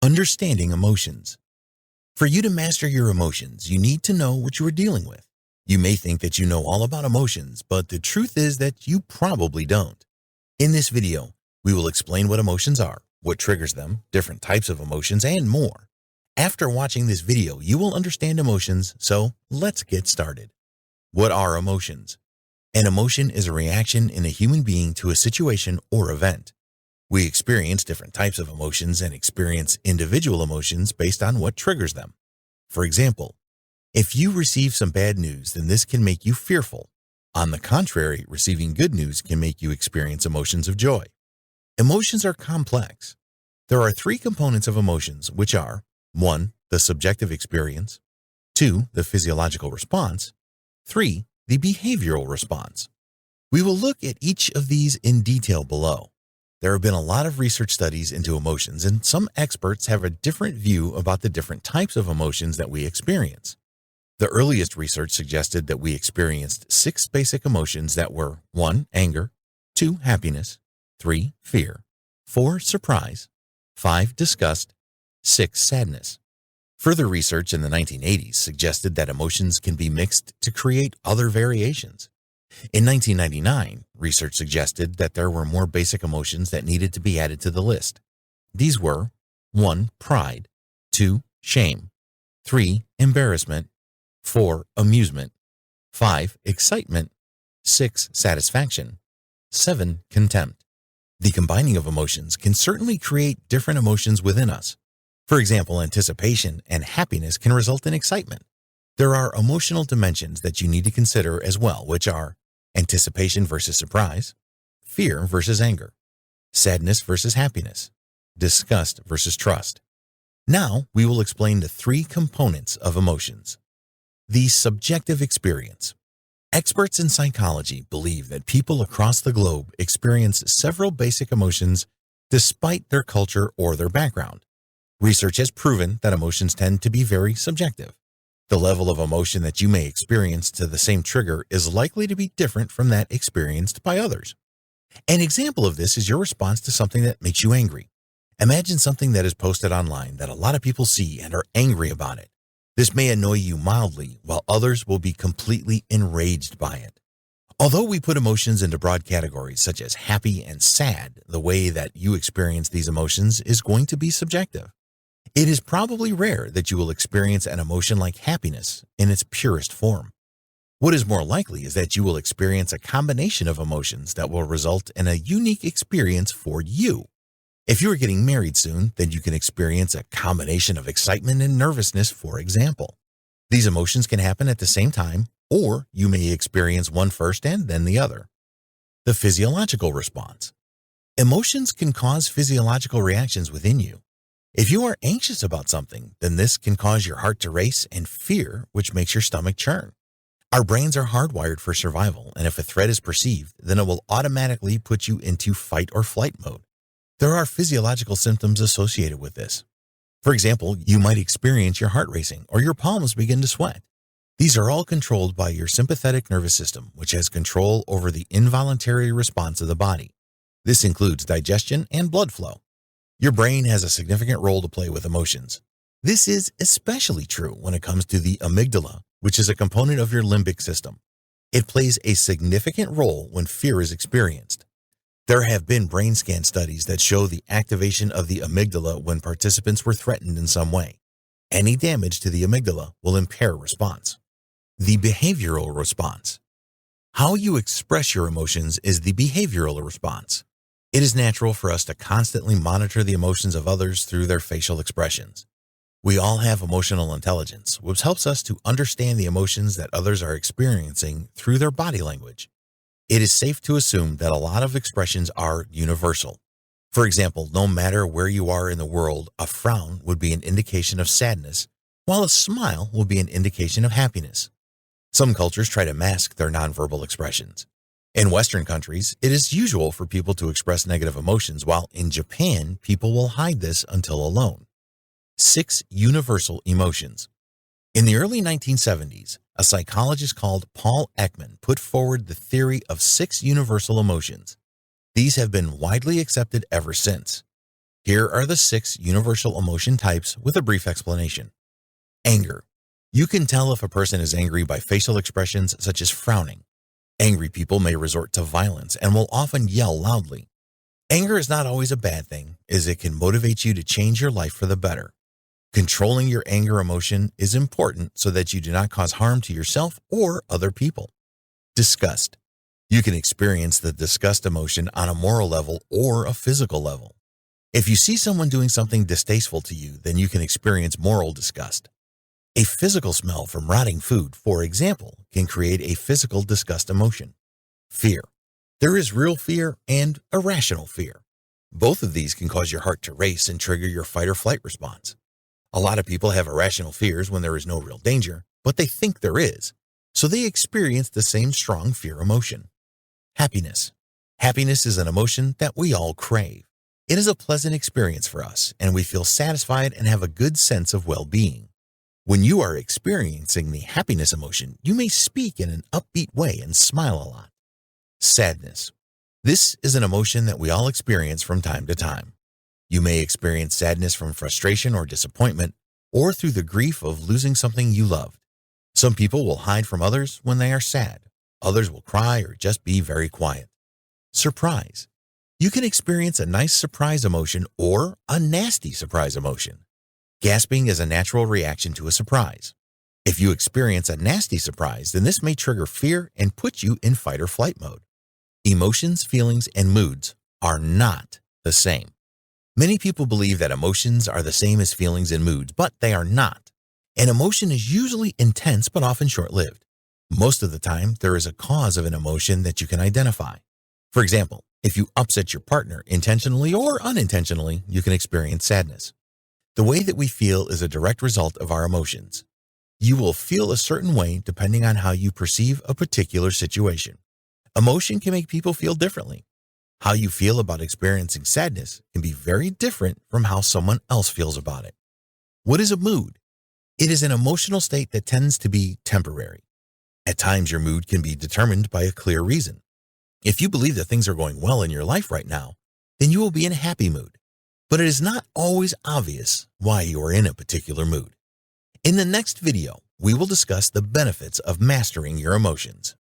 Understanding emotions. For you to master your emotions, you need to know what you are dealing with. You may think that you know all about emotions, but the truth is that you probably don't. In this video, we will explain what emotions are, what triggers them, different types of emotions, and more. After watching this video, you will understand emotions, so let's get started. What are emotions? An emotion is a reaction in a human being to a situation or event. We experience different types of emotions and experience individual emotions based on what triggers them. For example, if you receive some bad news, then this can make you fearful. On the contrary, receiving good news can make you experience emotions of joy. Emotions are complex. There are three components of emotions, which are 1. The subjective experience, 2. The physiological response, 3. The behavioral response. We will look at each of these in detail below. There have been a lot of research studies into emotions, and some experts have a different view about the different types of emotions that we experience. The earliest research suggested that we experienced 6 basic emotions that were 1. Anger, 2. Happiness, 3. Fear, 4. Surprise, 5. Disgust, 6. Sadness. Further research in the 1980s suggested that emotions can be mixed to create other variations. In 1999, research suggested that there were more basic emotions that needed to be added to the list. These were 1. Pride, 2. Shame, 3. Embarrassment, 4. Amusement, 5. Excitement, 6. Satisfaction, 7. Contempt. The combining of emotions can certainly create different emotions within us. For example, anticipation and happiness can result in excitement. There are emotional dimensions that you need to consider as well, which are anticipation versus surprise, fear versus anger, sadness versus happiness, disgust versus trust. Now we will explain the 3 components of emotions. The subjective experience. Experts in psychology believe that people across the globe experience several basic emotions despite their culture or their background. Research has proven that emotions tend to be very subjective. The level of emotion that you may experience to the same trigger is likely to be different from that experienced by others. An example of this is your response to something that makes you angry. Imagine something that is posted online that a lot of people see and are angry about it. This may annoy you mildly, while others will be completely enraged by it. Although we put emotions into broad categories such as happy and sad, the way that you experience these emotions is going to be subjective. It is probably rare that you will experience an emotion like happiness in its purest form. What is more likely is that you will experience a combination of emotions that will result in a unique experience for you. If you are getting married soon, then you can experience a combination of excitement and nervousness, for example. These emotions can happen at the same time, or you may experience one first and then the other. The physiological response. Emotions can cause physiological reactions within you. If you are anxious about something, then this can cause your heart to race, and fear, which makes your stomach churn. Our brains are hardwired for survival, and if a threat is perceived, then it will automatically put you into fight or flight mode. There are physiological symptoms associated with this. For example, you might experience your heart racing or your palms begin to sweat. These are all controlled by your sympathetic nervous system, which has control over the involuntary response of the body. This includes digestion and blood flow. Your brain has a significant role to play with emotions. This is especially true when it comes to the amygdala, which is a component of your limbic system. It plays a significant role when fear is experienced. There have been brain scan studies that show the activation of the amygdala when participants were threatened in some way. Any damage to the amygdala will impair response. The behavioral response. How you express your emotions is the behavioral response. It is natural for us to constantly monitor the emotions of others through their facial expressions. We all have emotional intelligence, which helps us to understand the emotions that others are experiencing through their body language. It is safe to assume that a lot of expressions are universal. For example, no matter where you are in the world, a frown would be an indication of sadness, while a smile will be an indication of happiness. Some cultures try to mask their nonverbal expressions. In Western countries, it is usual for people to express negative emotions, while in Japan, people will hide this until alone. 6 universal emotions. In the early 1970s, a psychologist called Paul Ekman put forward the theory of 6 universal emotions. These have been widely accepted ever since. Here are the 6 universal emotion types with a brief explanation. Anger. You can tell if a person is angry by facial expressions such as frowning. Angry people may resort to violence and will often yell loudly. Anger is not always a bad thing, as it can motivate you to change your life for the better. Controlling your anger emotion is important so that you do not cause harm to yourself or other people. Disgust. You can experience the disgust emotion on a moral level or a physical level. If you see someone doing something distasteful to you, then you can experience moral disgust. A physical smell from rotting food, for example, can create a physical disgust emotion. Fear. There is real fear and irrational fear. Both of these can cause your heart to race and trigger your fight or flight response. A lot of people have irrational fears when there is no real danger, but they think there is, so they experience the same strong fear emotion. Happiness. Happiness is an emotion that we all crave. It is a pleasant experience for us, and we feel satisfied and have a good sense of well-being. When you are experiencing the happiness emotion, you may speak in an upbeat way and smile a lot. Sadness. This is an emotion that we all experience from time to time. You may experience sadness from frustration or disappointment, or through the grief of losing something you loved. Some people will hide from others when they are sad. Others will cry or just be very quiet. Surprise. You can experience a nice surprise emotion or a nasty surprise emotion. Gasping is a natural reaction to a surprise. If you experience a nasty surprise, then this may trigger fear and put you in fight or flight mode. Emotions, feelings, and moods are not the same. Many people believe that emotions are the same as feelings and moods, but they are not. An emotion is usually intense but often short-lived. Most of the time, there is a cause of an emotion that you can identify. For example, if you upset your partner intentionally or unintentionally, you can experience sadness. The way that we feel is a direct result of our emotions. You will feel a certain way depending on how you perceive a particular situation. Emotion can make people feel differently. How you feel about experiencing sadness can be very different from how someone else feels about it. What is a mood? It is an emotional state that tends to be temporary. At times, your mood can be determined by a clear reason. If you believe that things are going well in your life right now, then you will be in a happy mood. But it is not always obvious why you are in a particular mood. In the next video, we will discuss the benefits of mastering your emotions.